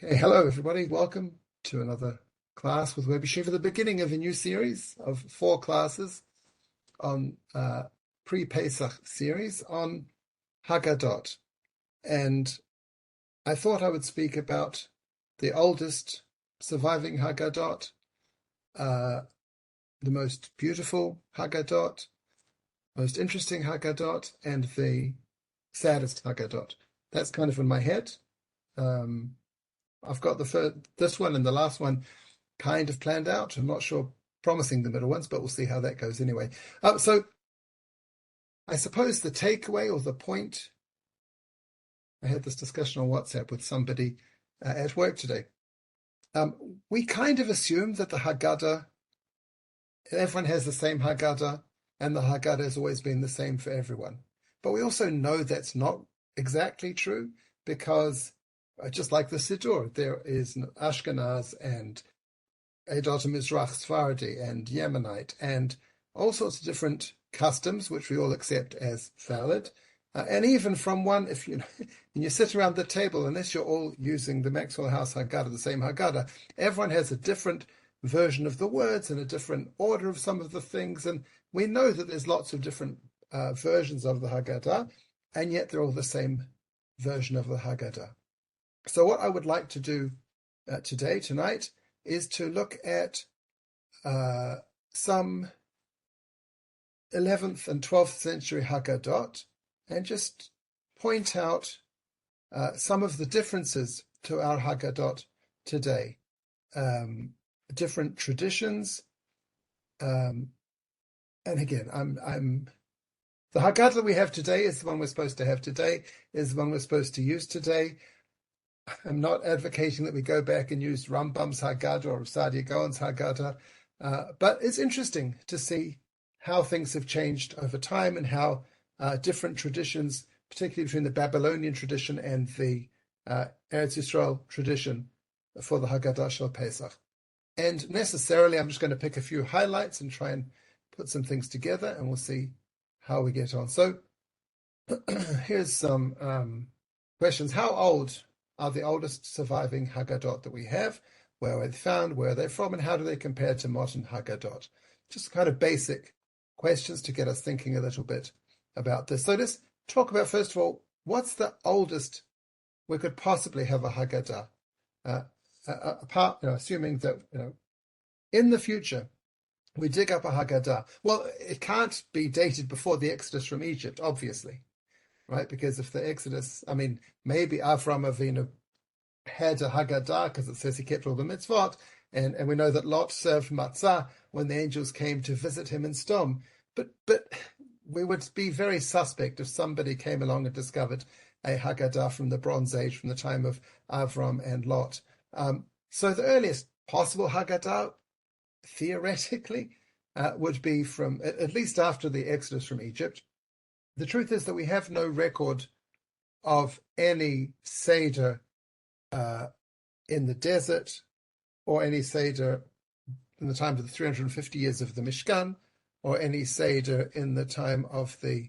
Okay, hello everybody. Welcome to another class with WebYeshiva, the beginning of a new series of 4 classes on pre-Pesach series on Haggadot. And I thought I would speak about the oldest surviving Haggadot, the most beautiful Haggadot, most interesting Haggadot, and the saddest Haggadot. That's kind of in my head. I've got this one and the last one kind of planned out. I'm not sure, promising the middle ones, but we'll see how that goes anyway. So I suppose the takeaway or the point, I had this discussion on WhatsApp with somebody at work today. We kind of assume that the Haggadah, everyone has the same Haggadah, and the Haggadah has always been the same for everyone. But we also know that's not exactly true, because just like the Siddur, there is Ashkenaz and Edot Mizrach Sephardi and Yemenite and all sorts of different customs which we all accept as valid. And even from one, if you when you sit around the table, unless you're all using the Maxwell House Haggadah, the same Haggadah, everyone has a different version of the words and a different order of some of the things. And we know that there's lots of different versions of the Haggadah, and yet they're all the same version of the Haggadah. So what I would like to do tonight, is to look at some 11th and 12th century Haggadot and just point out some of the differences to our Haggadot today, different traditions. And again, the Haggadah we have today is the one we're supposed to have today, is the one we're supposed to use today. I'm not advocating that we go back and use Rambam's Haggadah or Rav Sa'adia Gaon's Haggadah, but it's interesting to see how things have changed over time and how different traditions, particularly between the Babylonian tradition and the Eretz Yisrael tradition for the Haggadah Shel Pesach. And necessarily, I'm just going to pick a few highlights and try and put some things together, and we'll see how we get on. So here's some questions. How old are the oldest surviving Haggadot that we have? Where were they found? Where are they from? And how do they compare to modern Haggadot? Just kind of basic questions to get us thinking a little bit about this. So let's talk about, first of all, what's the oldest we could possibly have a Haggadah? Apart, assuming that in the future we dig up a Haggadah. Well, it can't be dated before the Exodus from Egypt, obviously. Right, because if the Exodus, maybe Avram Avinu had a Haggadah because it says he kept all the mitzvot, and we know that Lot served matzah when the angels came to visit him in Sdom. But we would be very suspect if somebody came along and discovered a Haggadah from the Bronze Age, from the time of Avram and Lot. So the earliest possible Haggadah, theoretically, would be from at least after the Exodus from Egypt. The truth is that we have no record of any seder in the desert, or any seder in the time of the 350 years of the Mishkan, or any seder in the time of the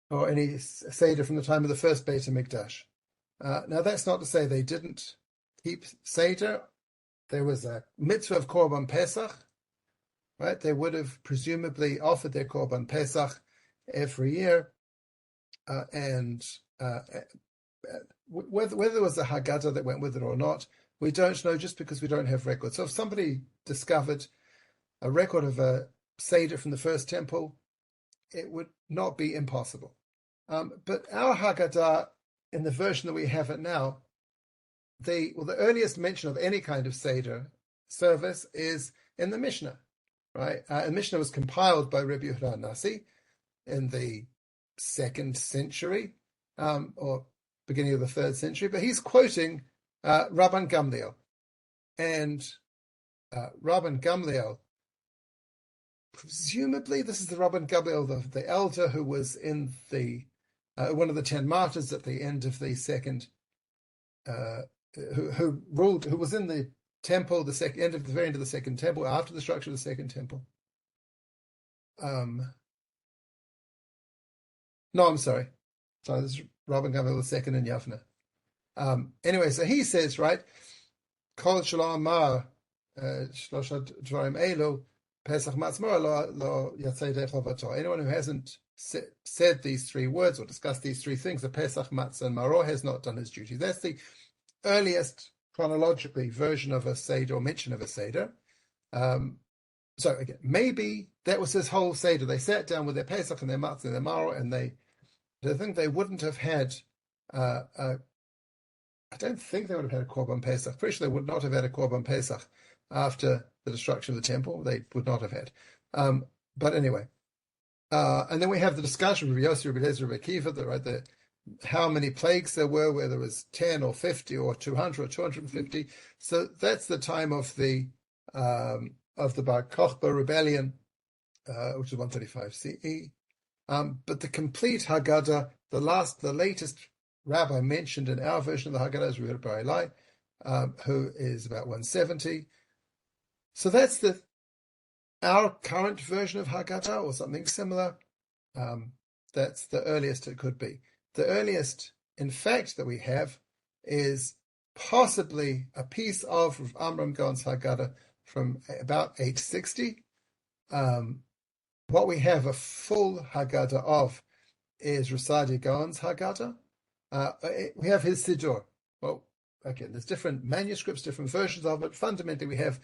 or any seder from the time of the first Beit HaMikdash. Now that's not to say they didn't keep seder. There was a mitzvah of Korban Pesach. Right, they would have presumably offered their Korban Pesach every year, and whether there was a Haggadah that went with it or not, we don't know, just because we don't have records. So if somebody discovered a record of a Seder from the first temple, it would not be impossible. But our Haggadah, in the version that we have it now, the earliest mention of any kind of Seder service is in the Mishnah. Right, and Mishnah was compiled by Rabbi Yehuda Nasi in the 2nd century, or beginning of the 3rd century, but he's quoting Rabban Gamliel, and Rabban Gamliel, presumably this is the Rabban Gamliel, the elder who was in the one of the 10 martyrs at the end of the second, who was in the temple, the very end of the second temple, after the structure of the second temple. No, I'm sorry. So this is Rabbi Gamliel II in Yavne. Anyway, so he says, right, Kol Shelo Amar Shlosha Dvarim Elu Pesach Matzmor Lo Yatzei Dei Chovato. Anyone who hasn't said these three words or discussed these three things, the Pesach, Matzah, and Maror, has not done his duty. That's the earliest chronologically version of a seder or mention of a seder. So again, maybe that was his whole seder. They sat down with their Pesach and their Matzah and their Maror, and I think they wouldn't have had. I don't think they would have had a Korban Pesach. Pretty sure they would not have had a Korban Pesach after the destruction of the temple. They would not have had. But anyway, and then we have the discussion with Yossi, Rabbi Lezer, Rabbi Akiva, how many plagues there were, whether it was 10 or 50 or 200 or 250. So that's the time of the Bar Kokhba rebellion, which is 135 CE. But the complete Haggadah, the latest Rabbi mentioned in our version of the Haggadah is Rabbi Eli, who is about 170. So that's our current version of Haggadah or something similar. That's the earliest it could be. The earliest, in fact, that we have is possibly a piece of Rav Amram Gaon's Haggadah from about 860. What we have a full Haggadah of is Rav Sa'adia Gaon's Haggadah. We have his Siddur. Well, again, there's different manuscripts, different versions of it. Fundamentally, we have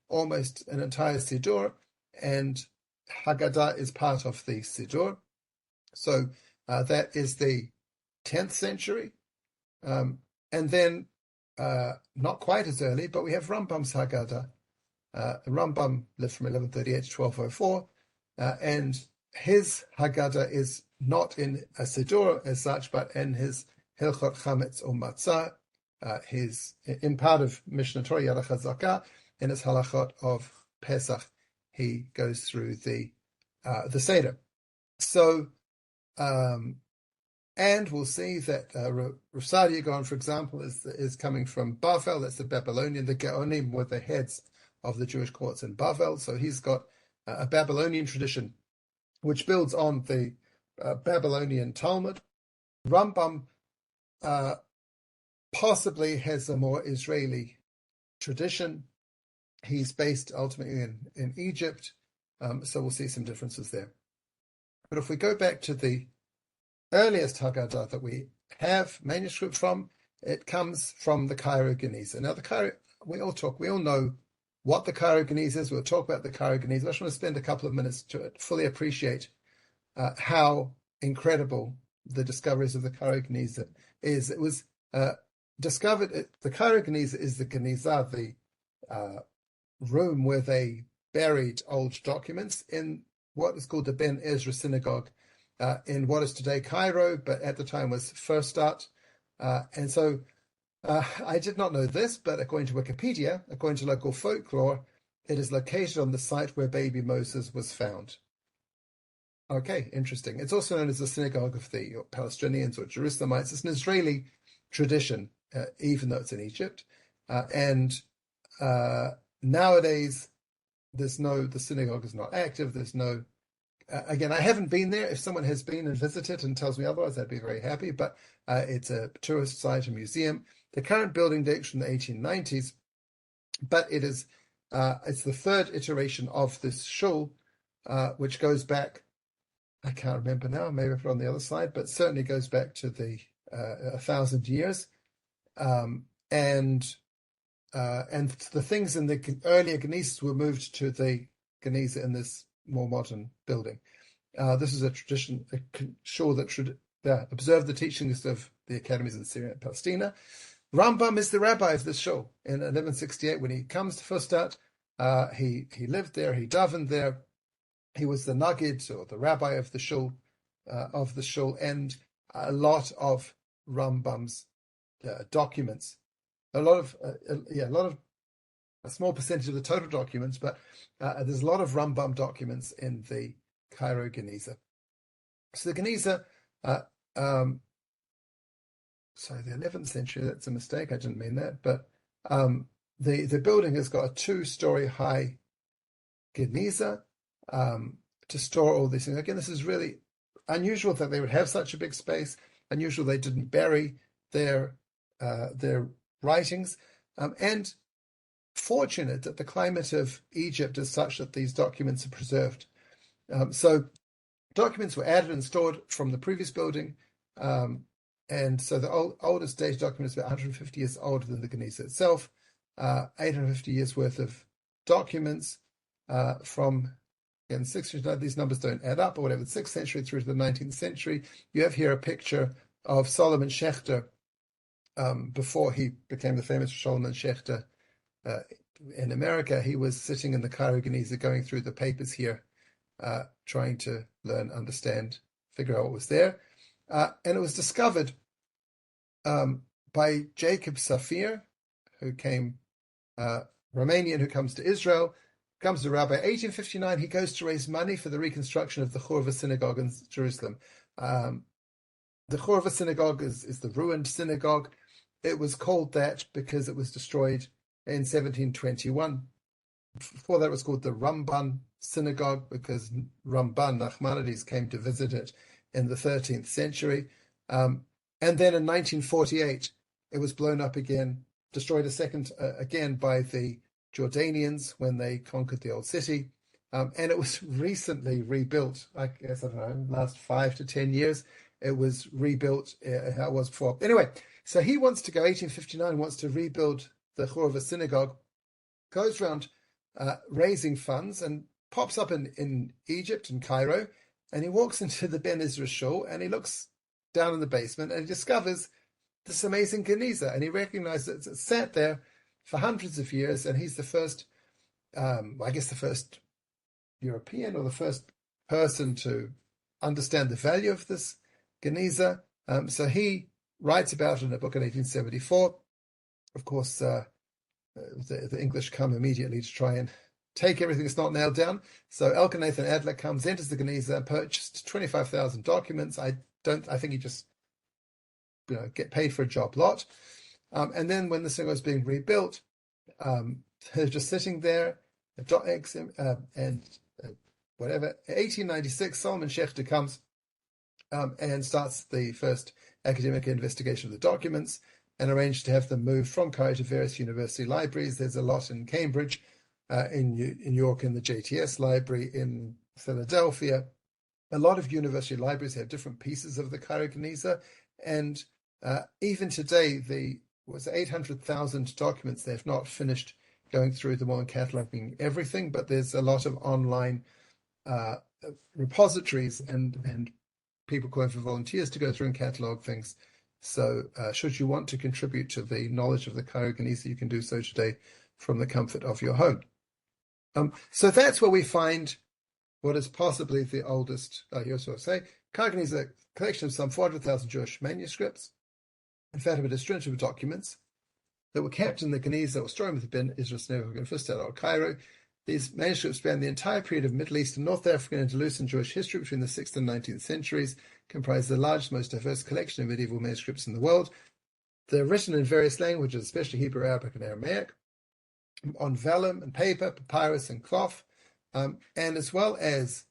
almost an entire Siddur, and Haggadah is part of the Siddur. So that is the 10th century. And then, not quite as early, but we have Rambam's Haggadah. Rambam lived from 1138 to 1204, and his Haggadah is not in a Siddur as such, but in his Hilchot Chametz or Matzah, in part of Mishnah Torah Yad HaChazakah, in his Halachot of Pesach, he goes through the Seder. So, and we'll see that Rav Sa'adia Gaon, for example, is coming from Bavel. That's the Babylonian. The Gaonim were the heads of the Jewish courts in Bavel. So he's got a Babylonian tradition, which builds on the Babylonian Talmud. Rambam possibly has a more Israeli tradition. He's based ultimately in Egypt, so we'll see some differences there. But if we go back to the earliest Haggadah that we have manuscript from, it comes from the Cairo Geniza. Now, we all know what the Cairo Geniza is. We'll talk about the Cairo Geniza. I just want to spend a couple of minutes to fully appreciate how incredible the discoveries of the Cairo Geniza is. It was discovered. The Cairo Geniza is the Geniza, the room where they buried old documents in what is called the Ben Ezra Synagogue in what is today Cairo, but at the time was Furstadt. And so I did not know this, but according to Wikipedia, according to local folklore, it is located on the site where baby Moses was found. Okay, interesting. It's also known as the Synagogue of the Palestinians or Jerusalemites. It's an Israeli tradition, even though it's in Egypt. And nowadays, the synagogue is not active. There's no, again, I haven't been there. If someone has been and visited and tells me otherwise, I'd be very happy. But it's a tourist site, a museum. The current building dates from the 1890s, but it's the third iteration of this shul, which goes back, I can't remember now, maybe on the other side, but certainly goes back to the 1,000 years. And the things in the earlier Genizas were moved to the Geniza in this more modern building. This is a tradition, a shul that observed the teachings of the academies in Syria and Palestina. Rambam is the rabbi of this shul. In 1168, when he comes to Fustat, he lived there, he davened there. He was the Nagid, or the rabbi of the shul, and a lot of Rambam's documents. A small percentage of the total documents, but there's a lot of Rambam documents in the Cairo Geniza. So the Geniza, the 11th century, that's a mistake, I didn't mean that, but the building has got a 2-story high Geniza to store all these things. Again, this is really unusual that they would have such a big space. unusual they didn't bury their writings, and fortunate that the climate of Egypt is such that these documents are preserved. So documents were added and stored from the previous building, and so the oldest dated document is about 150 years older than the Geniza itself. 850 years worth of documents from, again, 6th century. These numbers don't add up, or whatever, the 6th century through to the 19th century. You have here a picture of Solomon Schechter before he became the famous Solomon Schechter in America. He was sitting in the Cairo Geniza going through the papers here, trying to learn, understand, figure out what was there. And it was discovered by Jacob Safir, who came, Romanian, who comes to Israel, comes to Rabbi. 1859, he goes to raise money for the reconstruction of the Churva synagogue in Jerusalem. The Churva synagogue is the ruined synagogue. It was called that because it was destroyed in 1721. Before that, it was called the Rambam synagogue because Ramban, Nachmanides, came to visit it in the 13th century. And then in 1948, it was blown up again, destroyed a second again by the Jordanians when they conquered the old city. And it was recently rebuilt. I guess, I don't know, last 5 to 10 years, it was rebuilt how it was before. Anyway, so he wants to go, 1859, wants to rebuild the Churva synagogue, goes around raising funds and pops up in Egypt, in Cairo, and he walks into the Ben Ezra shul and he looks down in the basement and he discovers this amazing Geniza, and he recognizes it's sat there for hundreds of years, and he's the first, I guess the first European or the first person to understand the value of this Geniza. So he writes about it in a book in 1874. Of course, the English come immediately to try and take everything that's not nailed down. So Elkanathan Adler comes, enters the Geniza, and purchased 25,000 documents. I think he just get paid for a job lot. And then when the synagogue is being rebuilt, they're just sitting there, and whatever. 1896, Solomon Schechter comes and starts the first academic investigation of the documents and arranged to have them moved from Cairo to various university libraries. There's a lot in Cambridge, in New York, in the JTS library, in Philadelphia. A lot of university libraries have different pieces of the Cairo Geniza, and even today, the 800,000 documents. They've not finished going through them all and cataloging everything, but there's a lot of online repositories and people calling for volunteers to go through and catalog things. So should you want to contribute to the knowledge of the Cairo Geniza, you can do so today from the comfort of your home. So that's where we find what is possibly the oldest, here's what I say, Cairo Geniza, a collection of some 400,000 Jewish manuscripts, in fact, a string of documents that were kept in the Geniza or stored with the Ben Ezra synagogue in Fustat or Cairo. These manuscripts span the entire period of Middle East and North African and Andalusian Jewish history between the 6th and 19th centuries, comprise the largest, most diverse collection of medieval manuscripts in the world. They're written in various languages, especially Hebrew, Arabic, and Aramaic, on vellum and paper, papyrus and cloth, and as well as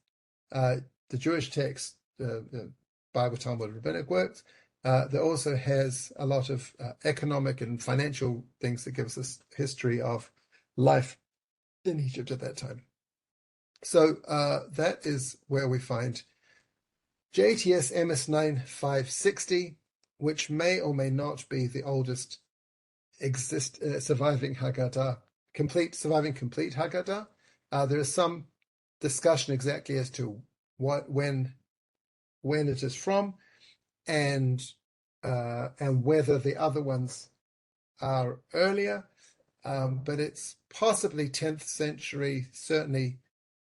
the Jewish text, the Bible, Talmud, rabbinic works. There also has a lot of economic and financial things that gives us history of life in Egypt at that time. So that is where we find JTS MS9 560, which may or may not be the oldest surviving Haggadah, complete Haggadah. There is some discussion exactly as to when it is from, and whether the other ones are earlier, but it's possibly 10th century. Certainly,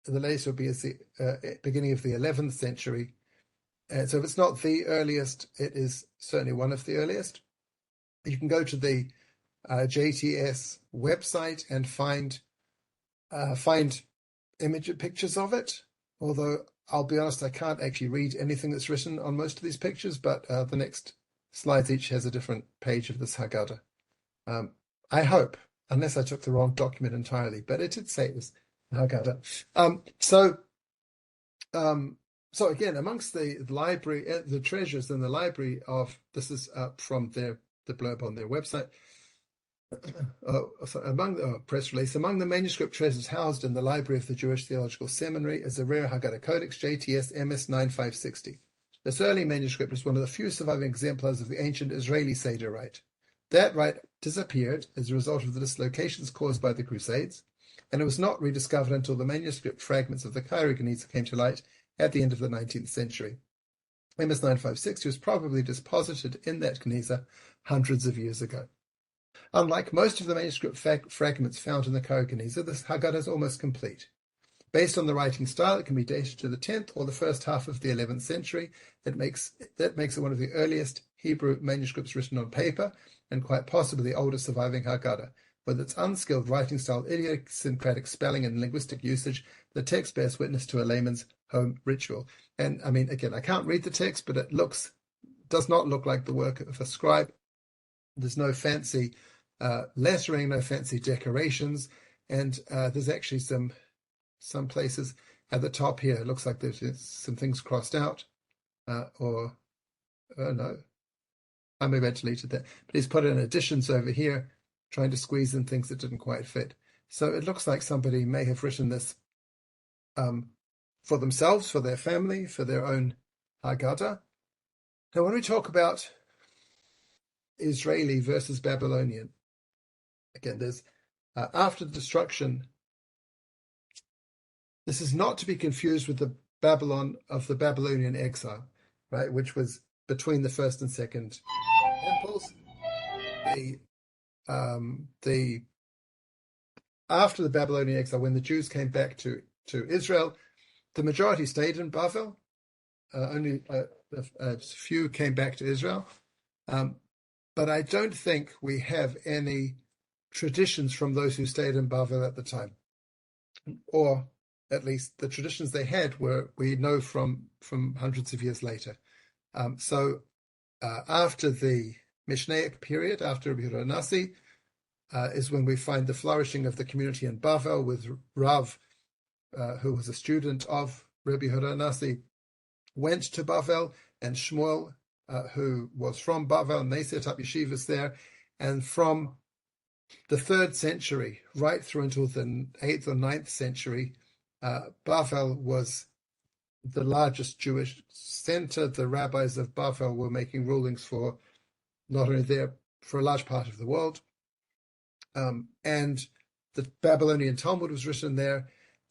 the latest would be as the beginning of the 11th century. And so, if it's not the earliest, it is certainly one of the earliest. You can go to the JTS website and find pictures of it. Although I'll be honest, I can't actually read anything that's written on most of these pictures, but the next slides each has a different page of this Haggadah. I hope, unless I took the wrong document entirely, but it did say it was Haggadah. So So again, amongst the library, the treasures in the library of, this is from the blurb on their website, among the press release, among the manuscript treasures housed in the library of the Jewish Theological Seminary is the rare Haggadah Codex JTS MS 9560. This early manuscript is one of the few surviving exemplars of the ancient Israeli seder rite. That rite disappeared as a result of the dislocations caused by the Crusades, and it was not rediscovered until the manuscript fragments of the Cairo Geniza came to light at the end of the 19th century. MS 9560 was probably deposited in that Geniza hundreds of years ago. Unlike most of the manuscript fragments found in the Cairo Geniza, this Haggadah is almost complete. Based on the writing style, it can be dated to the 10th or the first half of the 11th century. That makes it one of the earliest Hebrew manuscripts written on paper, and quite possibly the oldest surviving Haggadah. With its unskilled writing style, idiosyncratic spelling, and linguistic usage, the text bears witness to a layman's home ritual. And I mean, again, I can't read the text, but it does not look like the work of a scribe. There's no fancy lettering, no fancy decorations, and there's actually some places at the top here. It looks like there's some things crossed out, no, I maybe I deleted that. But he's put in additions over here, trying to squeeze in things that didn't quite fit. So it looks like somebody may have written this for themselves, for their family, for their own Haggadah. Now, when we talk about Israeli versus Babylonian, again, there's after the destruction. This is not to be confused with the Babylon of the Babylonian exile, right, which was between the first and second temples. After the Babylonian exile, when the Jews came back to Israel, the majority stayed in Bavel. Only a few came back to Israel. But I don't think we have any traditions from those who stayed in Bavel at the time, or at least the traditions they had we know from hundreds of years later. So after the Mishnaic period, after Rabbi Yehuda Nasi, is when we find the flourishing of the community in Bavel, with Rav, who was a student of Rabbi Yehuda Nasi, went to Bavel, and Shmuel, who was from Bavel, and they set up yeshivas there. And from the 3rd century right through until the 8th or 9th century, Bavel was the largest Jewish center. The rabbis of Bavel were making rulings for not only there, for a large part of the world. And the Babylonian Talmud was written there,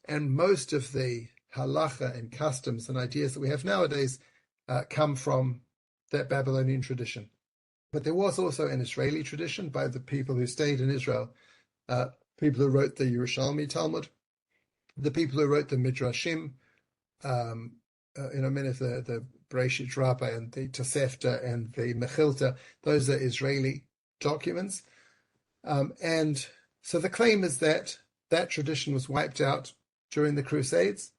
and most of the halacha and customs and ideas that we have nowadays come from that Babylonian tradition. But there was also an Israeli tradition by the people who stayed in Israel, people who wrote the Yerushalmi Talmud, the people who wrote the Midrashim, many of the Bereshit Rabbi and the Tosefta and the Mechilta. Those are Israeli documents. And so the claim is that that tradition was wiped out during the Crusades.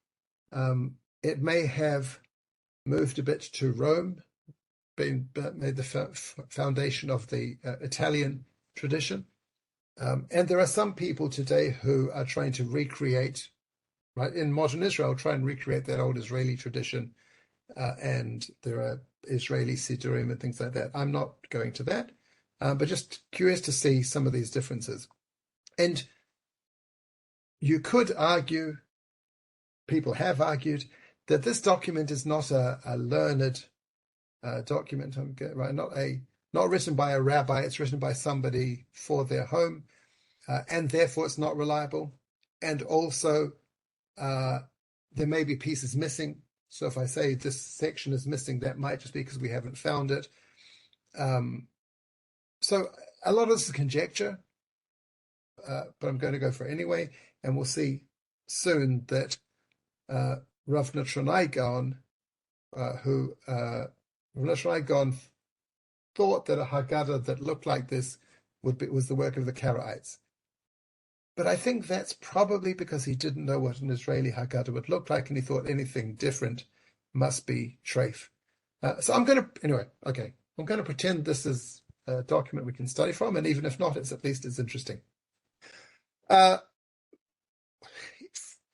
It may have moved a bit to Rome, made the foundation of the Italian tradition. And there are some people today who are trying to recreate, right, in modern Israel, try and recreate that old Israeli tradition. And there are Israeli Sidurim and things like that. I'm not going to that, but just curious to see some of these differences. And you could argue, people have argued, that this document is not a learned document, right? Not written by a rabbi. It's written by somebody for their home, and therefore it's not reliable. And also, there may be pieces missing. So if I say this section is missing, that might just be because we haven't found it. So a lot of this is conjecture, but I'm going to go for it anyway, and we'll see soon that Rav Sa'adia Gaon, Rav Sa'adia Gaon thought that a Haggadah that looked like this was the work of the Karaites. But I think that's probably because he didn't know what an Israeli Haggadah would look like, and he thought anything different must be treif. So I'm going to pretend this is a document we can study from, and even if not, it's at least it's interesting.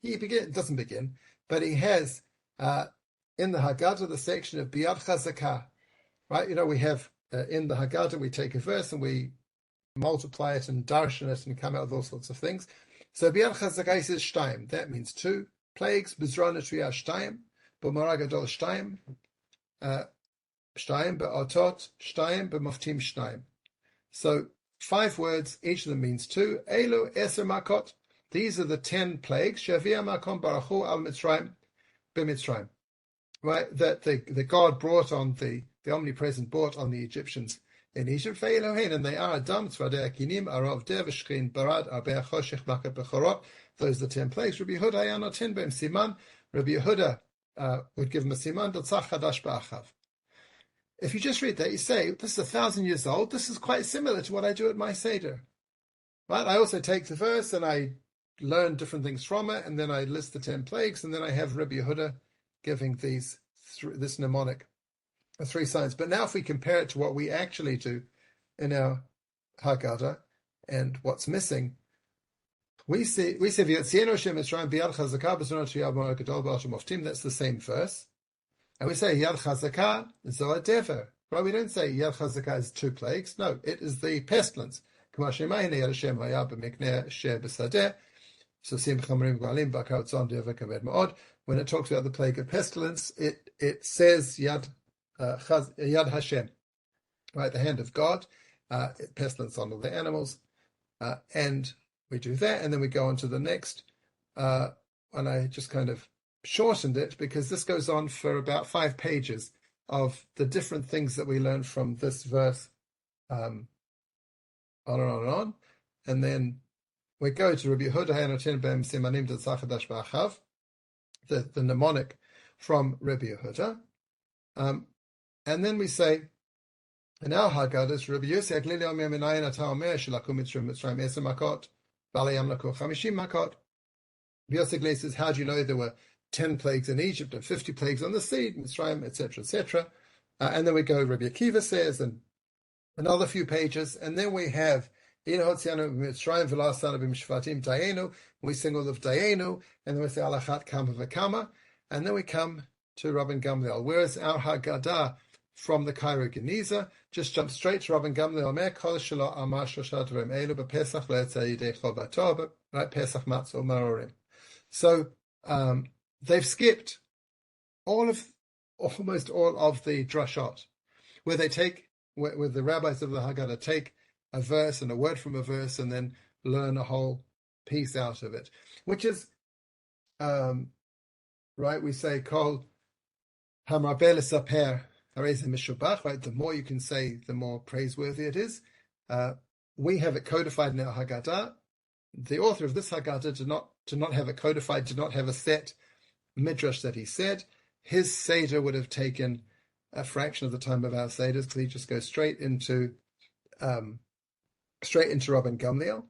He doesn't begin, but he has in the Haggadah, the section of Biyad Chazakah, right? We have in the Haggadah, we take a verse and we multiply it and darshan it and come out with all sorts of things. So Biyad Chazakah says Shtayim. That means 2 plagues. Bizrona Triya Shtayim, B'Mara Gadol Shtayim, Shtayim B'Otot Shtayim B'Moftim Shtayim. So 5 words, each of them means 2. Elo Eser Makot. These are the 10 plagues. Shavia Makom Barachu Al Mitzrayim B'Mitzrayim. Right, that the God brought on the omnipresent brought on the Egyptians in Egypt. And they are Adam, Tzvadei Akinim, Arav Dev, Shchin, Barad, Arbeh Choshech, Makat Bechorot. Those are the 10 plagues. Rabbi Yehuda Yanotin B'Em Siman. Rabbi Yehuda would give him a siman. Dotzach Chadash Ba'achav. If you just read that, you say, this is 1,000 years old. This is quite similar to what I do at my seder. Right? I also take the verse and I learn different things from it, and then I list the 10 plagues, and then I have Rabbi Yehuda giving this mnemonic, 3 signs. But now if we compare it to what we actually do in our Haggadah and what's missing, we say that's the same verse. And we say Yad Chazakah Zoa Dever. Right? We don't say Yad Chazakah is 2 plagues. No, it is the pestilence. So when it talks about the plague of pestilence, it says Yad Hashem, right? The hand of God, pestilence on all the animals, and we do that, and then we go on to the next. And I just kind of shortened it because this goes on for about 5 pages of the different things that we learn from this verse, on and on and on, and then we go to Rabbi Yehuda Hanotin B'Em Simanim Dotzach Chadash Ba'achav, the mnemonic from Rabbi Yehuda, and then we say in our Haggadahs, Rabbi Yossi Aglili Omer Minayin Ata Omer Shelakum Mitzrayim 10 makot, B'Alayam Laku 50 makot. Rabbi Yossi Aglili says, how do you know there were 10 plagues in Egypt and 50 plagues on the sea, Mitzrayim, etc., etc. And then we go, Rabbi Akiva says, and another few pages, and then we have we sing all of Dayenu, and then we say Alachat Kama V'Kama, and then we come to Rabban Gamliel. Whereas our Haggadah from the Cairo Geniza just jumps straight to Rabban Gamliel. Kol Shelo Amar Shosha Dvarim Elu B'Pesach Le'etzeh Yidei Chovato, right? Pesach Matzah Marorim. So they've skipped almost all of the drashot, where they take, where the rabbis of the Haggadah take a verse and a word from a verse and then learn a whole piece out of it, which is, right, we say, Kol Hamrabeh L'Saper Harei Mishubach, right, the more you can say, the more praiseworthy it is. We have it codified in our Haggadah. The author of this Haggadah did not have it codified, did not have a set midrash that he said. His seder would have taken a fraction of the time of our seders, because he just goes straight into Rabban Gamliel.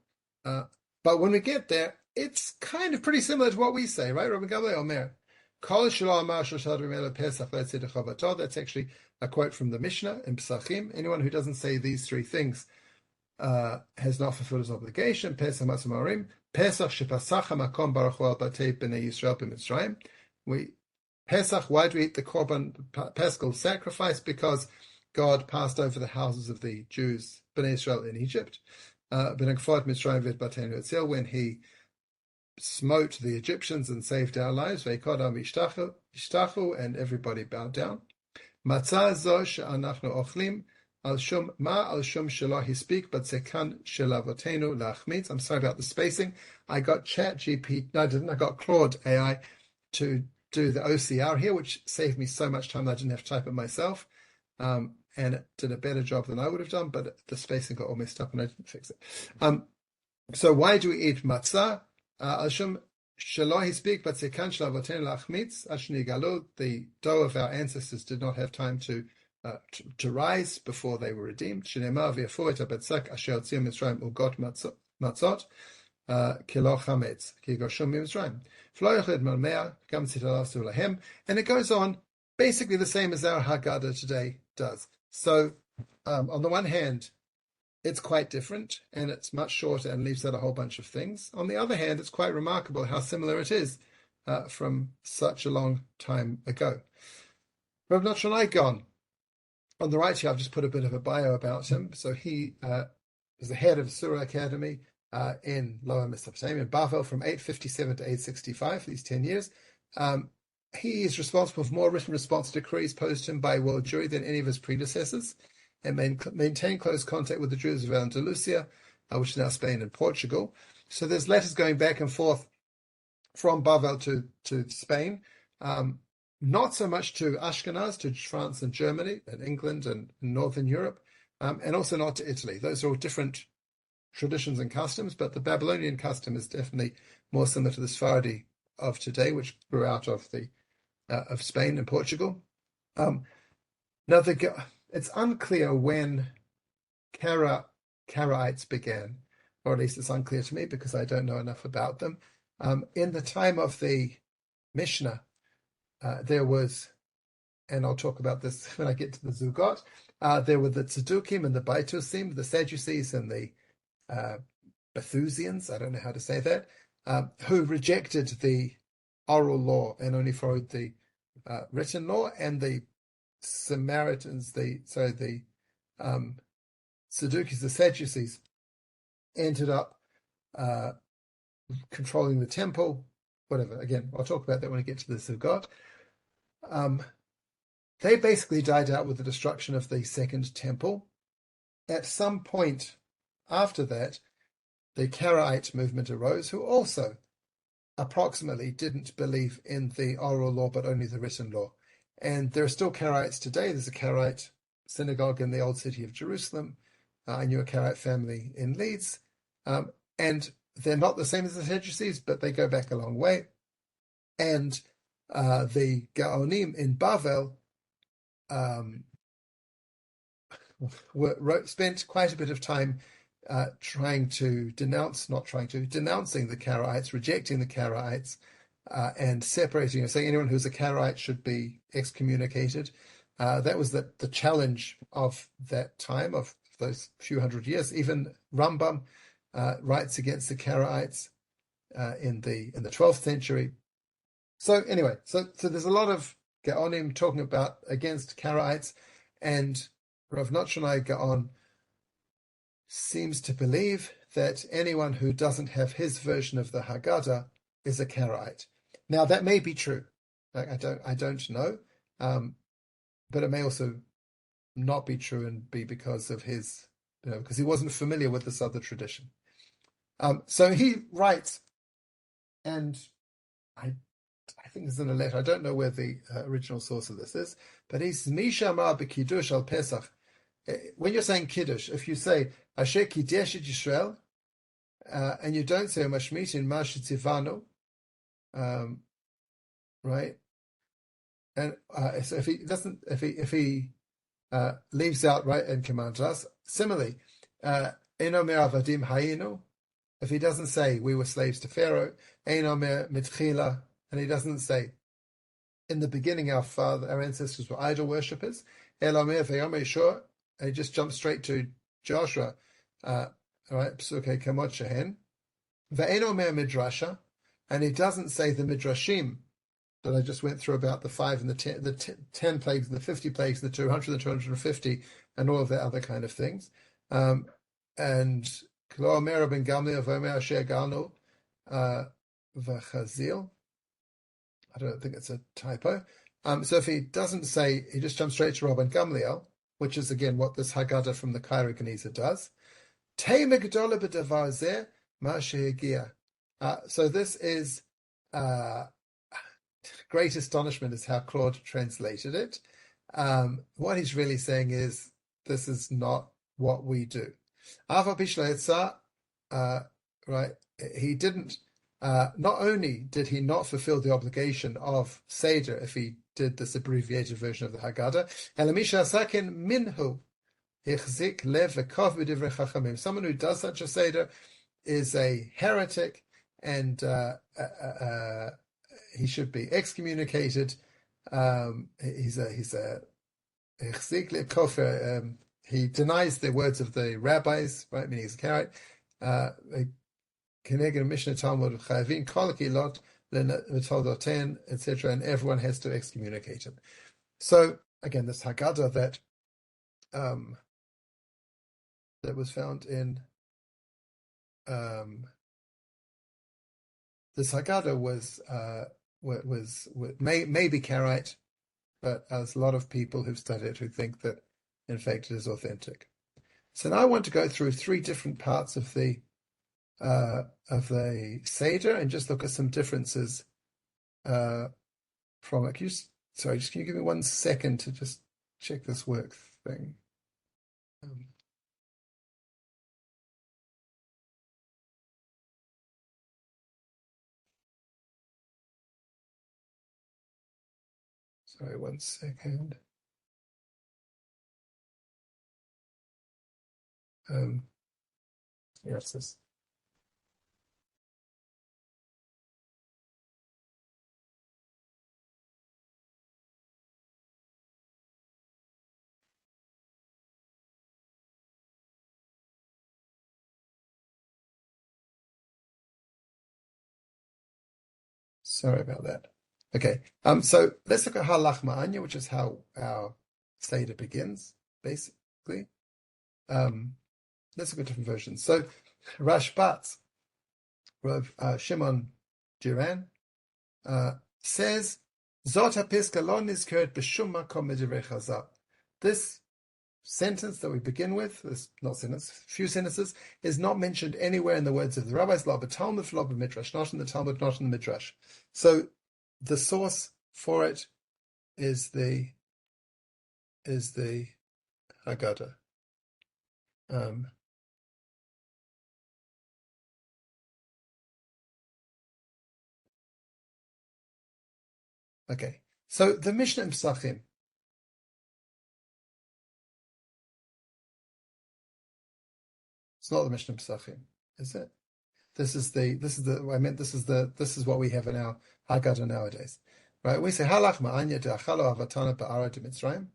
But when we get there, it's kind of pretty similar to what we say, right? Rabban Gamliel Omer, Kol Shelo Amar Shosha Dvarim Elu Pesach Le'etzeh Yidei Chovato. That's actually a quote from the Mishnah in Pesachim. Anyone who doesn't say these 3 things has not fulfilled his obligation. Pesach Matzah Marim, Pesach Shepasach HaMakom Baruch Hu Al Batei B'nei Yisrael B'Mitzrayim. Pesach, why do we eat the Korban Paschal sacrifice? Because God passed over the houses of the Jews, B'nai Israel, in Egypt. When he smote the Egyptians and saved our lives, and everybody bowed down. Matzah zo she'anachnu ochlim al shum shelo hispeak batzekan shelavotenu lachmitz. I'm sorry about the spacing. I got ChatGPT. No, I didn't. I got Claude AI to do the OCR here, which saved me so much time that I didn't have to type it myself. And it did a better job than I would have done, but the spacing got all messed up and I didn't fix it. So why do we eat matzah? Al shum shelo hispeak batzekan shelavotenu lachmitz ashni galu. The dough of our ancestors did not have time to rise before they were redeemed. Shneimar v'yafu et habetzak asher hotziu Mitzrayim ugot matzot kilo chametz ki goshum mitzrayim v'lo yochid malmea gam tzitalav lahem. And it goes on basically the same as our Haggadah today does. So on the one hand, it's quite different and it's much shorter and leaves out a whole bunch of things. On the other hand, it's quite remarkable how similar it is from such a long time ago. Rav Sa'adia Gaon. On the right here, I've just put a bit of a bio about him. So he was the head of Surah Academy in Lower Mesopotamia, in Bavel, from 857 to 865 for these 10 years. He is responsible for more written response to queries posed to him by world Jewry than any of his predecessors, and maintained close contact with the Jews of Andalusia, which is now Spain and Portugal. So there's letters going back and forth from Bavel to Spain, not so much to Ashkenaz, to France and Germany and England and Northern Europe, and also not to Italy. Those are all different traditions and customs, but the Babylonian custom is definitely more similar to the Sephardi of today, which grew out of of Spain and Portugal. Now, it's unclear when Karaites began, or at least it's unclear to me because I don't know enough about them. In the time of the Mishnah, there was, and I'll talk about this when I get to the Zugot, there were the Tzedukim and the Baitusim, the Sadducees and the Bethusians, I don't know how to say that, who rejected the oral law and only followed the written law, and the Samaritans, the Saddukis, the Sadducees, ended up controlling the temple, whatever. Again, I'll talk about that when I get to the Zugot. They basically died out with the destruction of the Second Temple. At some point after that, the Karaite movement arose, who also approximately didn't believe in the oral law, but only the written law. And there are still Karaites today. There's a Karaite synagogue in the old city of Jerusalem. I knew a Karaite family in Leeds. And they're not the same as the Sadducees, but they go back a long way. And the Gaonim in Bavel spent quite a bit of time denouncing the Karaites, rejecting the Karaites, and separating, saying anyone who's a Karaite should be excommunicated. That was the challenge of that time, of those few hundred years. Even Rambam writes against the Karaites in the 12th century. So anyway, so there's a lot of Gaonim talking about against Karaites, and Rav Sa'adia Gaon seems to believe that anyone who doesn't have his version of the Haggadah is a Karaite. Now that may be true. I don't know, but it may also not be true and be because of his, because he wasn't familiar with this other tradition. So he writes, and I think it's in a letter. I don't know where the original source of this is, but he's Misha Amar b'Kiddush al Pesach. When you're saying Kiddush, if you say Asher Kiddush Yisrael, and you don't say Mashmit in Mashitzivanu, right? And so if he leaves out, right, and commands us. Similarly, Eno Mer Avadim Hayinu, if he doesn't say we were slaves to Pharaoh, Eno Mer Mitchila, and he doesn't say in the beginning our ancestors were idol worshippers, Elo Mer Vayom Yeshua, and he just jumps straight to Joshua, right, Psuke Kamot Shehen, Ve'eno Mer Midrasha, and he doesn't say the Midrashim that I just went through about the 5 and the 10 plagues and the 50 plagues and the 200 and the 250 and all of that other kind of things. And Klo Omer ben Gamliel v'Omer Asher Galnu v'Chazil. I don't think it's a typo. So if he doesn't say, he just jumps straight to Rabbi Gamliel, which is again what this Haggadah from the Cairo Geniza does. Tei megdola b'davar zeh ma shehegia. So this is great astonishment is how Claude translated it. What he's really saying is this is not what we do. Right? He didn't. Not only did he not fulfill the obligation of seder if he did this abbreviated version of the Haggadah, someone who does such a seder is a heretic, and he should be excommunicated. He's a kofer. He denies the words of the rabbis, right? Meaning he's a Karaite. Mishnah Talmud Chayavin Kol Kilot etc. And everyone has to excommunicate him. So again, this Haggadah that was found in this Haggadah was may be Karaite, but there's a lot of people who've studied it who think that in fact it is authentic. So now I want to go through three different parts of the seder and just look at some differences from it. Can you give me 1 second to just check this work thing? Sorry, 1 second. Yes, this. Sorry about that. Okay, so let's look at Halach Ma'anya, which is how our Seder begins, basically. Let's look at different versions. So Rashbat, Rav Shimon Duran, says, Zot HaPiska lo nizkeret b'shum makom midivrei Chazal. This sentence that we begin with, this not sentence, few sentences, is not mentioned anywhere in the words of the rabbis, la b'talmud, la b'midrash, not in the Talmud, not in the Midrash. So the source for it is the Haggadah. Okay, so the Mishnah in Pesachim. It's not the Mishnah in Pesachim, is it? This is what we have in our Haggadah nowadays, right? We say halach ma'anya de'achalo avatana ba'ara de'mitzrayim,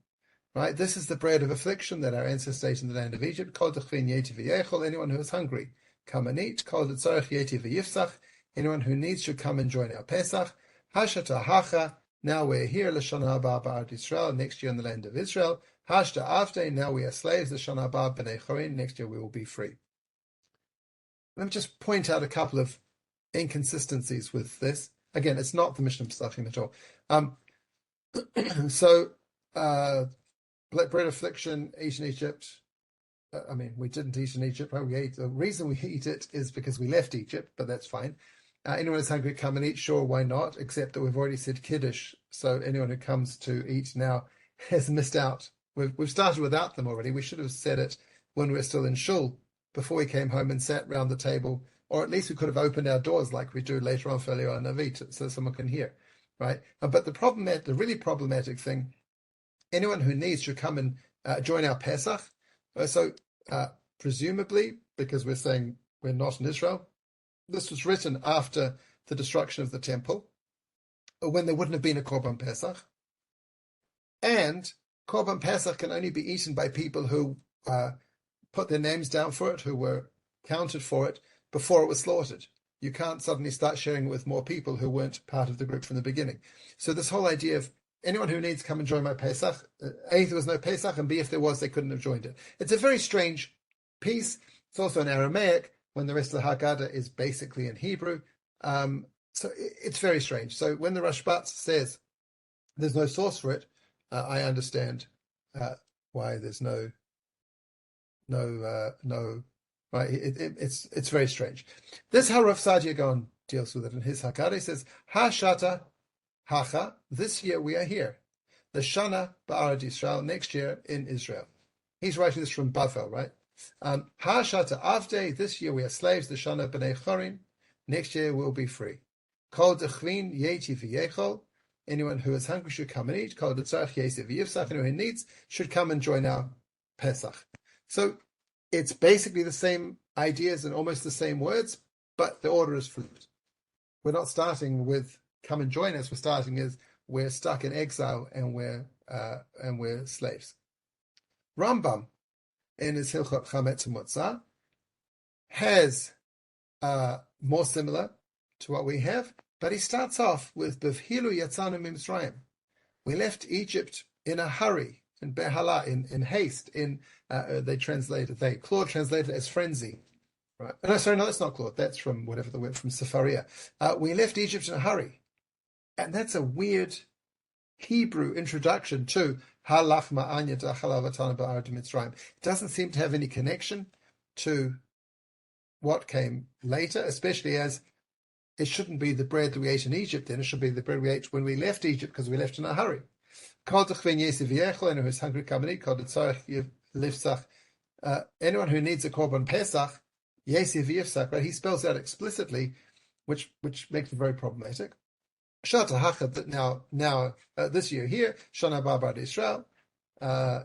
right? This is the bread of affliction that our ancestors ate in the land of Egypt. Kol dechvin yeti v'yechol, anyone who is hungry, come and eat. Kol detzarech yeti v'yifsach, anyone who needs should come and join our Pesach. Hashata hacha, now we're here, l'shana haba ba'arat Yisrael, next year in the land of Israel. Hashta avte, now we are slaves, l'shana haba b'nei chorin, next year we will be free. Let me just point out a couple of inconsistencies with this. Again, it's not the Mishnah Pesachim at all. So, bread affliction, eat in Egypt. We didn't eat in Egypt. Right? We ate. The reason we eat it is because we left Egypt, but that's fine. Anyone who's hungry, come and eat. Sure, why not? Except that we've already said Kiddush, so anyone who comes to eat now has missed out. We've started without them already. We should have said it when we were still in shul, before we came home and sat round the table, or at least we could have opened our doors like we do later on for Elio Navit, so someone can hear, right? But the really problematic thing, anyone who needs should come and join our Pesach. So presumably, because we're saying we're not in Israel, this was written after the destruction of the temple, when there wouldn't have been a Korban Pesach. And Korban Pesach can only be eaten by people who put their names down for it, who were counted for it before it was slaughtered. You can't suddenly start sharing it with more people who weren't part of the group from the beginning. So this whole idea of anyone who needs come and join my Pesach, A, there was no Pesach, and B, if there was, they couldn't have joined it. It's a very strange piece. It's also in Aramaic, when the rest of the Haggadah is basically in Hebrew. So it's very strange. So when the Rashbat says there's no source for it, I understand why there's no, right? It's very strange. This is how Rav Sa'adia Gaon deals with it in his Haggadah. He says, Hashata hacha, this year we are here. The Shana ba'arat Yisrael, next year in Israel. He's writing this from Bavel, right? Hashata avde, this year we are slaves. The Shana b'nei chorin, next year we'll be free. Kol dechvin yeti v'yechol, anyone who is hungry should come and eat. Kol detzarech yesi v'yifsach, anyone who needs should come and join our Pesach. So it's basically the same ideas and almost the same words, but the order is flipped. We're not starting with come and join us. We're starting as we're stuck in exile and we're slaves. Rambam in his Hilchot Chametz Motzah has more similar to what we have, but he starts off with Bevhilu Yatzanu Mitzrayim. We left Egypt in a hurry, in behala, in haste, Claude translated it as frenzy. Right? No, sorry, no, that's not Claude. That's from whatever the word from Sefaria. We left Egypt in a hurry. And that's a weird Hebrew introduction to Halach ma'anya dachalavatana ba'ardim Mitzrayim. It doesn't seem to have any connection to what came later, especially as it shouldn't be the bread that we ate in Egypt then, it should be the bread we ate when we left Egypt because we left in a hurry. Anyone who is hungry, anyone who needs a korban pesach, right? He spells out explicitly, which makes it very problematic. Shata hachad, that now this year here, Shana Baba Israel,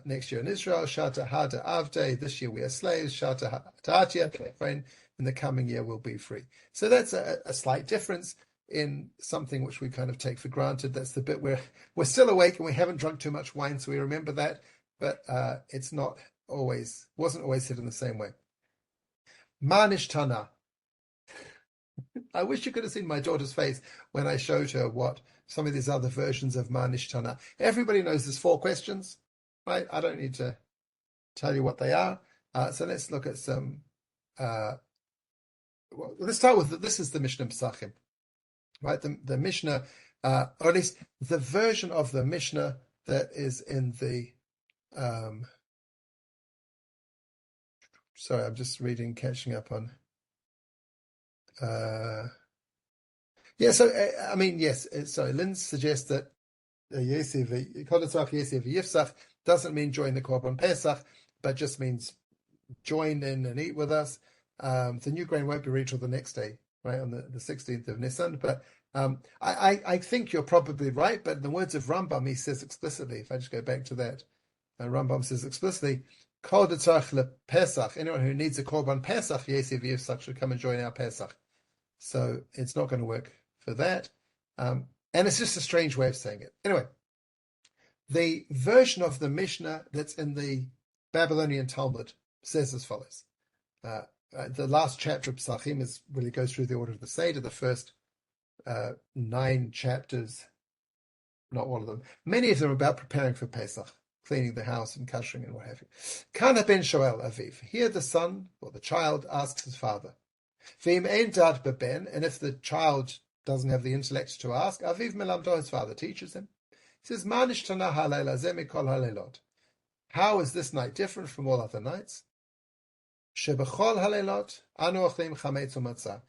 next year in Israel, Shata Hada Avde, this year we are slaves, Shata Hatatia, in the coming year we'll be free. So that's a slight difference in something which we kind of take for granted. That's the bit where we're still awake and we haven't drunk too much wine, so we remember that, but wasn't always said in the same way. Manish Tana. I wish you could have seen my daughter's face when I showed her what some of these other versions of Manish Tana. Everybody knows there's 4 questions, right? I don't need to tell you what they are. So let's look at some. Let's start with this is the Mishnah Pesachim, right? The Mishnah, or at least the version of the Mishnah that is in the. Sorry, I'm just catching up on. Yes. So Lynn suggests that Yifsach doesn't mean join the Korban Pesach, but just means join in and eat with us. The new grain won't be reached till the next day, right, on the 16th of Nisan. But I think you're probably right. But in the words of Rambam, he says explicitly, if I just go back to that, Rambam says explicitly, Kol detzarch Pesach, anyone who needs a Korban Pesach, Yesiv Yifsach, should come and join our Pesach. So it's not going to work for that. And it's just a strange way of saying it. Anyway, the version of the Mishnah that's in the Babylonian Talmud says as follows. The last chapter of Pesachim really goes through the order of the seder. The first 9 chapters, not all of them, many of them are about preparing for Pesach, cleaning the house and kashering and what have you. Kana ben shoel aviv. Here the son or the child asks his father. V'im ein dat beben, and if the child doesn't have the intellect to ask, aviv melamdo, his father teaches him. He says, Manish tana halayla ze mikol halaylot. How is this night different from all other nights? Shebechol halaylot anu ochlim chametz u'matzah.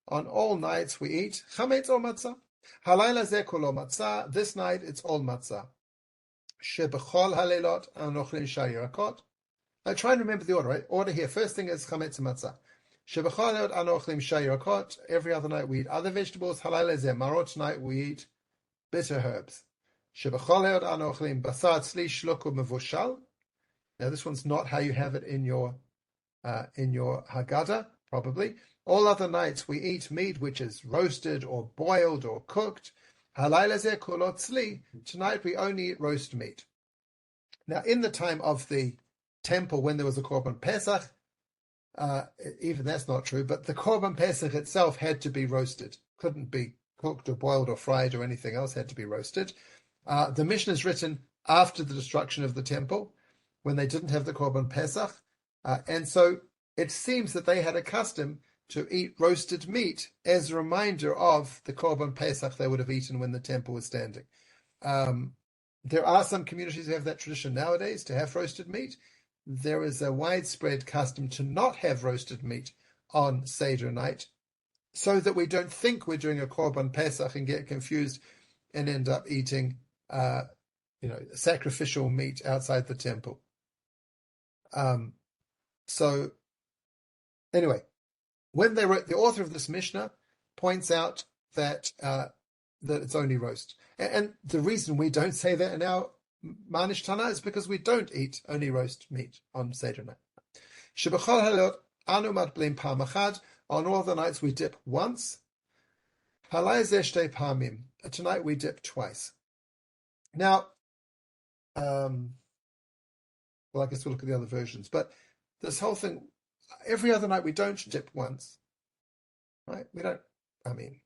On all nights we eat chametz or matzah. Halayla ze kolo matzah. This night it's all matzah. Shebechol halaylot anu ochlim shayirakot. Now try and remember the order, right? Order here. First thing is chametz u'matzah. Every other night we eat other vegetables. Marot night we eat bitter herbs. Now this one's not how you have it in your Haggadah, probably. All other nights we eat meat which is roasted or boiled or cooked. Tonight we only eat roast meat. Now in the time of the temple, when there was a Korban Pesach, even that's not true, but the Korban Pesach itself had to be roasted. Couldn't be cooked or boiled or fried or anything else, had to be roasted. The Mishnah is written after the destruction of the temple, when they didn't have the Korban Pesach. And so it seems that they had a custom to eat roasted meat as a reminder of the Korban Pesach they would have eaten when the temple was standing. There are some communities who have that tradition nowadays to have roasted meat. There is a widespread custom to not have roasted meat on Seder night, so that we don't think we're doing a Korban Pesach and get confused and end up eating, sacrificial meat outside the temple. So, anyway, when they wrote, the author of this Mishnah points out that it's only roast, and the reason we don't say that in our Manish Tana is because we don't eat only roast meat on Seder night. Shebechol halot anu matblim pam achad. On all the nights we dip once. Halay zeh shtei pamim. Tonight we dip twice. Now, I guess we'll look at the other versions. But this whole thing, every other night we don't dip once, right? We don't. I mean,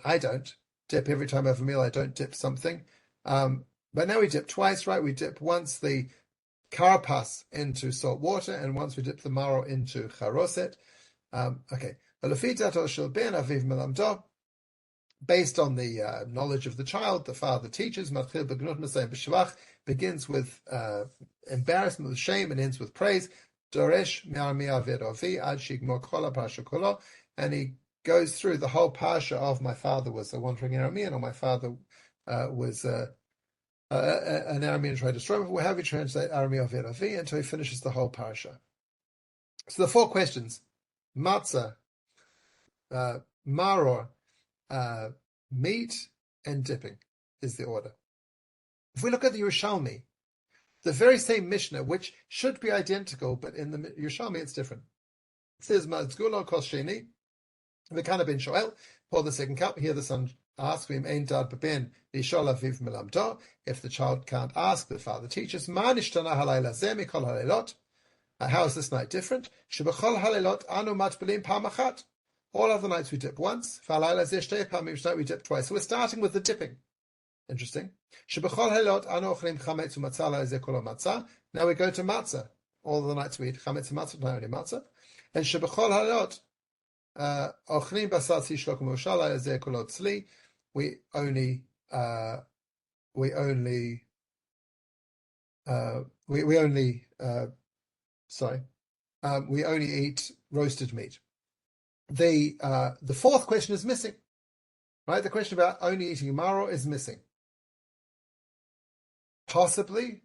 I don't dip every time I have a meal. I don't dip something. But now we dip twice, right? We dip once the carapace into salt water, and once we dip the marrow into charoset. Okay. Based on the knowledge of the child, the father teaches, begins with embarrassment, with shame, and ends with praise. And he goes through the whole parsha of my father was a wandering Aramean, or my father was an Aramean tried to destroy him, however you translate Aramea of Avi, until he finishes the whole parsha. So the 4 questions: matzah, maror, meat, and dipping is the order. If we look at the Yerushalmi, the very same Mishnah, which should be identical, but in the Yerushalmi it's different. It says, Mazgulo kos sheni, v'kana ben shoel, pour the second cup. Here the son asks, v'im ein dad b'ben l'ishol aviv melamdo. If the child can't ask, the father teaches. Ma nishtana halayla zeh mikol halaylot. How is this night different? Shebechol halaylot anu matbelim pam achat. All other nights we dip once. V'halayla zeh shtei pamim, each night we dip twice. So we're starting with the dipping. Interesting. Shebechol halaylot anu ochlim chametz u'matzah la'ezeh kol matzah. Now we go to matzah. All the nights we eat chametz u'matzah, not only matzah. And shebechol halaylot ochlim basar tzli shlokim u'shal la'ezeh kol tzli. We only eat roasted meat. The 4th question is missing, right? The question about only eating maror is missing. Possibly,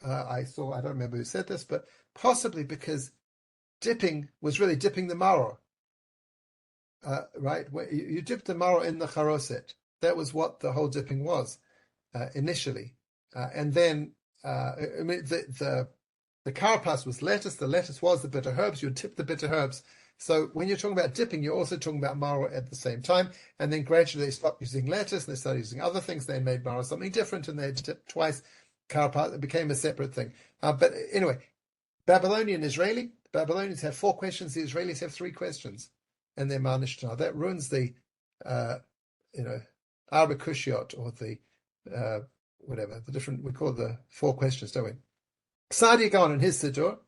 I don't remember who said this, but possibly because dipping was really dipping the maror, right? You dipped the maror in the charoset. That was what the whole dipping was initially, and then the carapace was lettuce. The lettuce was the bitter herbs. You would dip the bitter herbs. So when you're talking about dipping, you're also talking about maror at the same time. And then gradually they stopped using lettuce and they started using other things. They made maror something different, and they dipped twice. Carapace, it became a separate thing. But anyway, Babylonian Israeli. The Babylonians have 4 questions. The Israelis have 3 questions, and they're manishta. That ruins the Arabic Kushiot, or the whatever the different, we call the 4 questions, don't we? Sa'adia Gaon in his seder,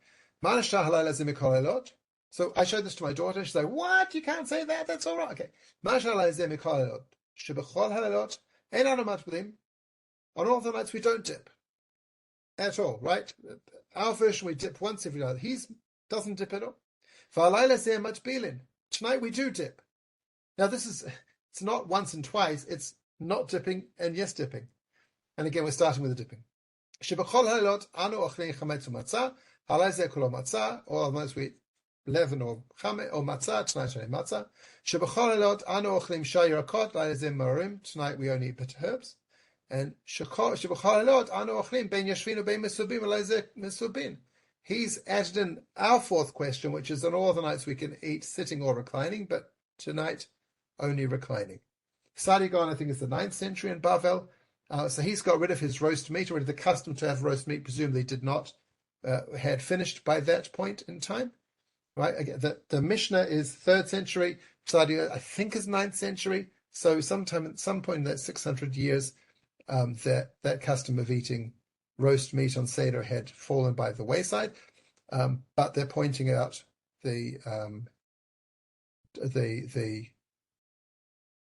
manishta halayla zeh mikol halaylot. So I showed this to my daughter. She's like, "What? You can't say that. That's all right." Okay. Manishta halayla zeh mikol halaylot. Shebechol halaylot ein anu matbelim. On all the nights we don't dip at all, right? Our version we dip once every night. He doesn't dip at all. V'halayla zeh matbilin. Tonight we do dip. Now it's not once and twice. It's not dipping and yes dipping. And again, we're starting with the dipping. Shebechol halaylot anu ochlein chametz u'matzah. Halay zeh kol matzah. All the nights we eat leaven or chametz or matzah. Tonight only matzah. Shebechol halaylot anu ochlein shai yarakot. Halay zeh marim. Tonight we only eat bitter herbs. And shebechol halaylot anu ochlein ben yashvin u'ben mesubin. Halay zeh mesubin. He's added in our 4th question, which is on all the nights we can eat sitting or reclining, but tonight only reclining. Sa'adia Gaon, I think, is the 9th century in Bavel. So he's got rid of his roast meat, already the custom to have roast meat presumably did not had finished by that point in time. Right? Again, the Mishnah is 3rd century. Sa'adia, I think, is 9th century. So at some point in that 600 years, that custom of eating roast meat on seder had fallen by the wayside. But they're pointing out the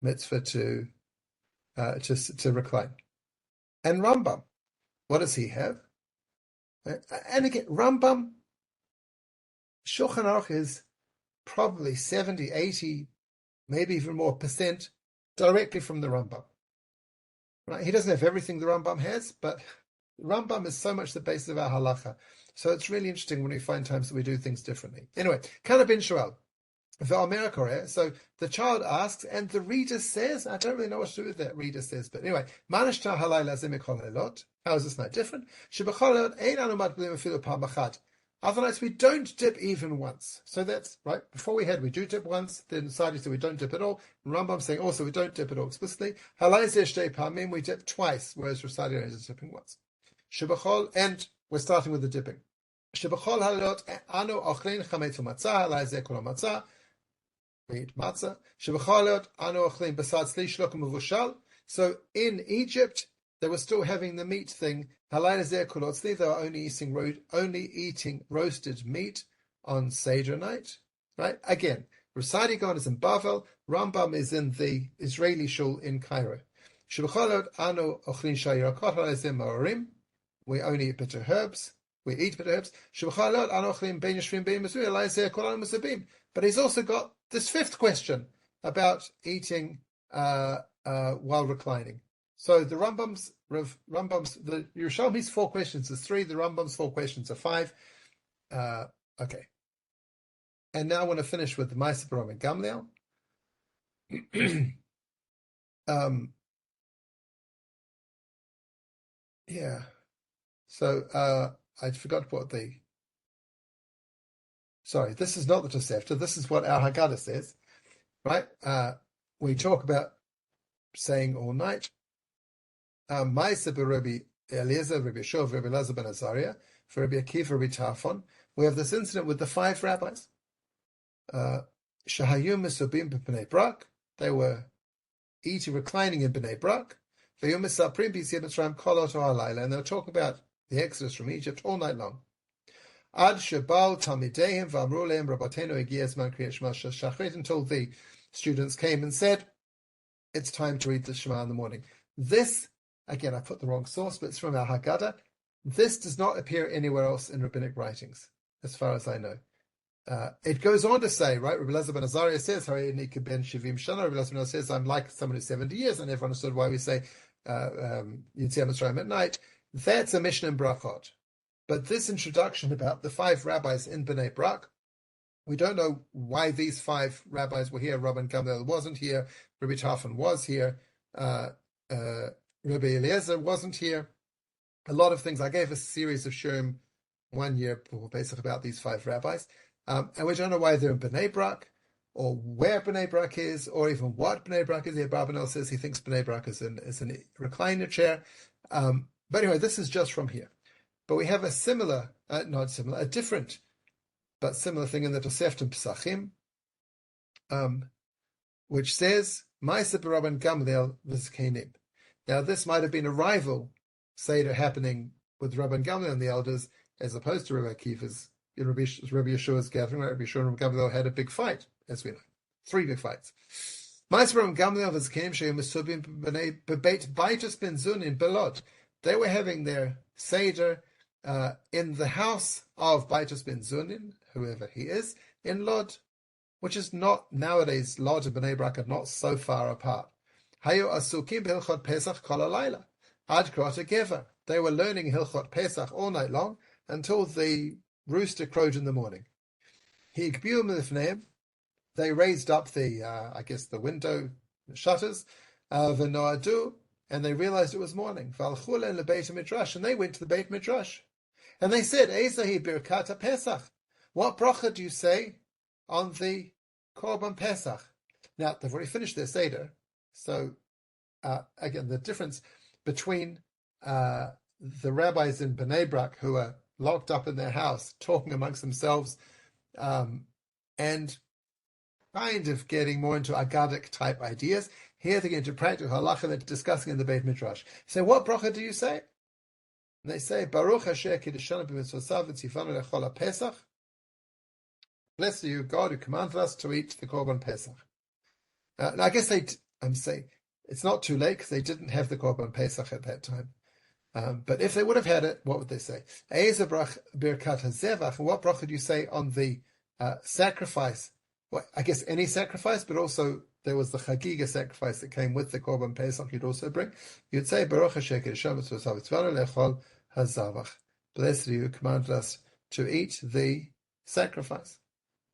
mitzvah to recline. And Rambam, what does he have? And again, Rambam, Shulchan Aruch is probably 70, 80, maybe even more % directly from the Rambam. Right? He doesn't have everything the Rambam has, but Rambam is so much the basis of our halacha. So it's really interesting when we find times that we do things differently. Anyway, Kana ben Shoel. So the child asks, and the reader says, I don't really know what to do with that, reader says, but anyway, manishta halayla zeh mikol halaylot. How is this night different? Shebechol halaylot ein anu matbelim afilu pam achat. Other nights we don't dip even once. So that's right. Before we do dip once. Then Sa'adia said we don't dip at all. And Rambam saying also we don't dip at all explicitly. Halay zeh shtei pamim, we dip twice, whereas Rav Sa'adia is dipping once. Shebechol, and we're starting with the dipping. Shebechol halaylot anu ochlein chametz u'matzah, halay zeh kol matzah. We eat matzah. Shebechol halaylot anu ochlein basar tzli shlokim uvushal. So in Egypt, they were still having the meat thing. They were only eating roasted meat on Seder night, right? Again, Rav Sa'adia Gaon is in Bavel, Rambam is in the Israeli shul in Cairo. We only eat bitter herbs. We eat bitter herbs. But he's also got this fifth question about eating while reclining. So the Yerushalmi's 4 questions is 3, the Rambam's 4 questions are 5. Okay. And now I want to finish with the Ma'aseh B'Rabban Gamliel. Yeah. So I forgot what sorry, this is not the Tosefta, this is what our Haggadah says, right? We talk about saying all night. Ma'aseh B'Rabbi Eliezer, Rabbi Yeshua, Rabbi Elazar ben Azariah, for Rabbi Akiva, Rabbi Tarfon. We have this incident with the 5 rabbis. Shahayu Mesubim b'Bnei Brak. They were reclining in Bnei Brak. And they were talking about the exodus from Egypt all night long. Ad Shabal Talmideim v'amru lehem Rabbeinu Egiya Zman Kriyat Shema Shachrit, until the students came and said, it's time to read the Shema in the morning. This, again, I put the wrong source, but it's from our Haggadah. This does not appear anywhere else in rabbinic writings, as far as I know. It goes on to say, right, Rabbi Elazar ben Azariah says, Rabbi Elazar says, I'm like someone who's 70 years, and everyone understood why we say Yetziat Mitzrayim at night. That's a Mishnah in Brachot. But this introduction about the 5 rabbis in Bnei Brak, we don't know why these 5 rabbis were here. Rabban Gamliel wasn't here. Rabbi Tarfon was here. Rabbi Eliezer wasn't here. A lot of things. I gave a series of shurim one year, basically about these 5 rabbis. And we don't know why they're in Bnei Brak, or where Bnei Brak is, or even what Bnei Brak is. Here, Babylonian says he thinks Bnei Brak is in recliner chair. But anyway, this is just from here. But we have a a different, but similar thing in the Tosefta Pesachim, which says, Ma'aseh B'Rabban Gamliel v'Zkenim. Now, this might have been a rival seder happening with Rabban Gamliel and the elders, as opposed to Rabbi Akiva's, Rabbi Yeshua's gathering. Rabbi Yeshua and Rabbi Gamliel had a big fight, as we know. 3 big fights. Ma'aseh B'Rabban Gamliel v'Zkenim she'yu mesubim b'beit Baitus ben Zunin belot. They were having their seder in the house of Baitus ben Zunin, whoever he is, in Lod, which is not nowadays. Lod and Bnei Brak are not so far apart. Hayu asukim b'hilchot Pesach kol halayla ad krot geva. They were learning Hilchot Pesach all night long until the rooster crowed in the morning. Higbiu milifneim. They raised up the window shutters of v'noadu, and they realized it was morning. V'alchule lebeit midrash, and they went to the Beit Midrash. And they said, Ezahi birkat Pesach. What bracha do you say on the Korban Pesach? Now, they've already finished their Seder. So, again, the difference between the rabbis in Bnei Brak, who are locked up in their house, talking amongst themselves, and kind of getting more into Aggadic type ideas. Here they're going to practical halacha, they're discussing in the Beit Midrash. So what bracha do you say? And they say, Baruch Asher Kiddushanu b'mitzvosav v'tzivanu lechol Pesach. Blessed are you, God, who commanded us to eat the Korban Pesach. Now, I guess I'm saying it's not too late because they didn't have the Korban Pesach at that time. But if they would have had it, what would they say? Ezer birkat hazevach. And what bracha do you say on the sacrifice? Well, I guess any sacrifice, but also there was the Chagiga sacrifice that came with the Korban Pesach. You'd also bring. You'd say Baruch Hashem Kiddushanu b'mitzvosav v'tzivanu lechol hazavach. Blessed are you, who commanded us to eat the sacrifice.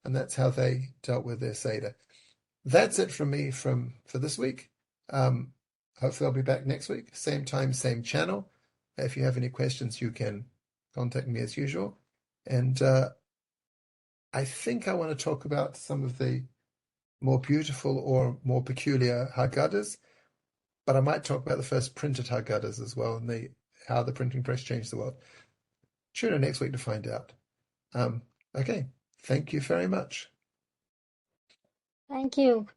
And that's how they dealt with their Seder. That's it from me for this week. Hopefully I'll be back next week. Same time, same channel. If you have any questions, you can contact me as usual. And I think I want to talk about some of the more beautiful or more peculiar Haggadahs, but I might talk about the first printed Haggadahs as well, and how the printing press changed the world. Tune in next week to find out. Okay, thank you very much. Thank you.